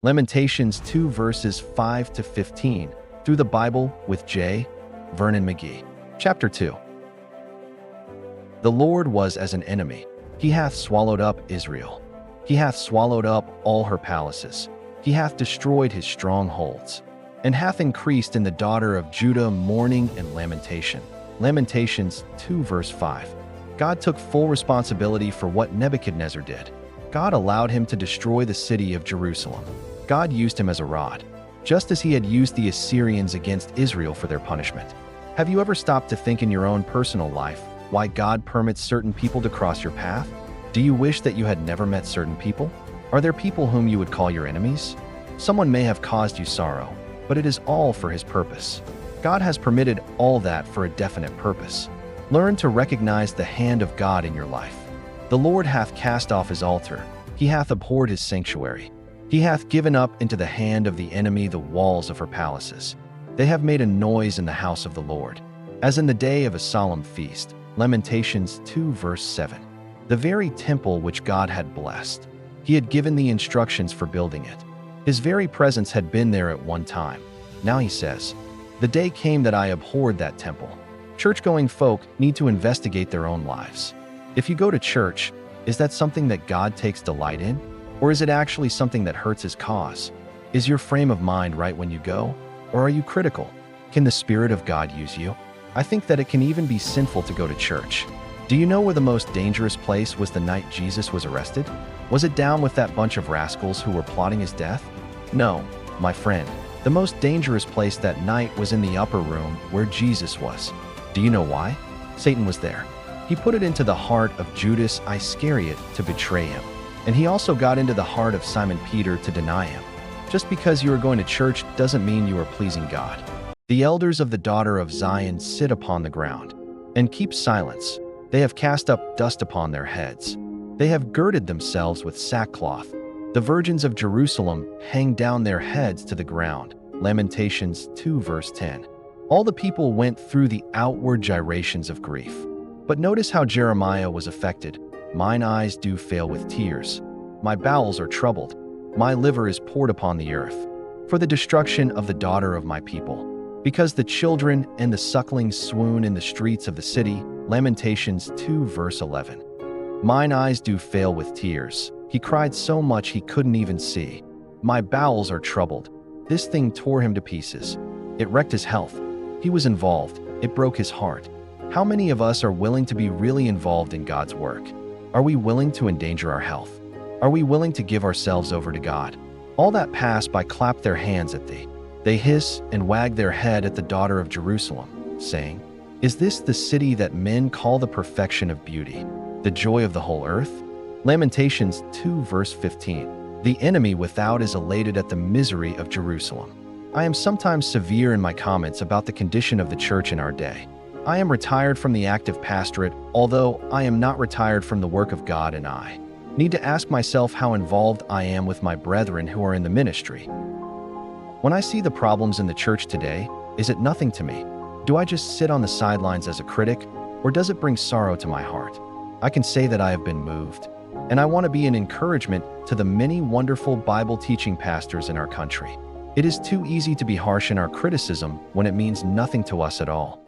Lamentations 2 verses 5 to 15. Through the Bible with J. Vernon McGee. Chapter 2. The Lord was as an enemy. He hath swallowed up Israel. He hath swallowed up all her palaces. He hath destroyed his strongholds, and hath increased in the daughter of Judah mourning and lamentation. Lamentations 2 verse 5. God took full responsibility for what Nebuchadnezzar did. God allowed him to destroy the city of Jerusalem. God used him as a rod, just as he had used the Assyrians against Israel for their punishment. Have you ever stopped to think in your own personal life why God permits certain people to cross your path? Do you wish that you had never met certain people? Are there people whom you would call your enemies? Someone may have caused you sorrow, but it is all for his purpose. God has permitted all that for a definite purpose. Learn to recognize the hand of God in your life. The Lord hath cast off his altar. He hath abhorred his sanctuary. He hath given up into the hand of the enemy the walls of her palaces. They have made a noise in the house of the Lord, as in the day of a solemn feast. Lamentations 2 verse 7. The very temple which God had blessed. He had given the instructions for building it. His very presence had been there at one time. Now he says, "The day came that I abhorred that temple." Church-going folk need to investigate their own lives. If you go to church, is that something that God takes delight in? Or is it actually something that hurts his cause? Is your frame of mind right when you go? Or are you critical? Can the Spirit of God use you? I think that it can even be sinful to go to church. Do you know where the most dangerous place was the night Jesus was arrested? Was it down with that bunch of rascals who were plotting his death? No, my friend. The most dangerous place that night was in the upper room where Jesus was. Do you know why? Satan was there. He put it into the heart of Judas Iscariot to betray him. And he also got into the heart of Simon Peter to deny him. Just because you are going to church doesn't mean you are pleasing God. The elders of the daughter of Zion sit upon the ground and keep silence. They have cast up dust upon their heads. They have girded themselves with sackcloth. The virgins of Jerusalem hang down their heads to the ground. Lamentations 2 verse 10. All the people went through the outward gyrations of grief. But notice how Jeremiah was affected. Mine eyes do fail with tears. My bowels are troubled. My liver is poured upon the earth, for the destruction of the daughter of my people. Because the children and the sucklings swoon in the streets of the city. Lamentations 2 verse 11. Mine eyes do fail with tears. He cried so much he couldn't even see. My bowels are troubled. This thing tore him to pieces. It wrecked his health. He was involved. It broke his heart. How many of us are willing to be really involved in God's work? Are we willing to endanger our health? Are we willing to give ourselves over to God? All that pass by clap their hands at thee. They hiss and wag their head at the daughter of Jerusalem, saying, "Is this the city that men call the perfection of beauty, the joy of the whole earth?" Lamentations 2 verse 15. The enemy without is elated at the misery of Jerusalem. I am sometimes severe in my comments about the condition of the church in our day. I am retired from the active pastorate, although I am not retired from the work of God, and I need to ask myself how involved I am with my brethren who are in the ministry. When I see the problems in the church today, is it nothing to me? Do I just sit on the sidelines as a critic, or does it bring sorrow to my heart? I can say that I have been moved, and I want to be an encouragement to the many wonderful Bible-teaching pastors in our country. It is too easy to be harsh in our criticism when it means nothing to us at all.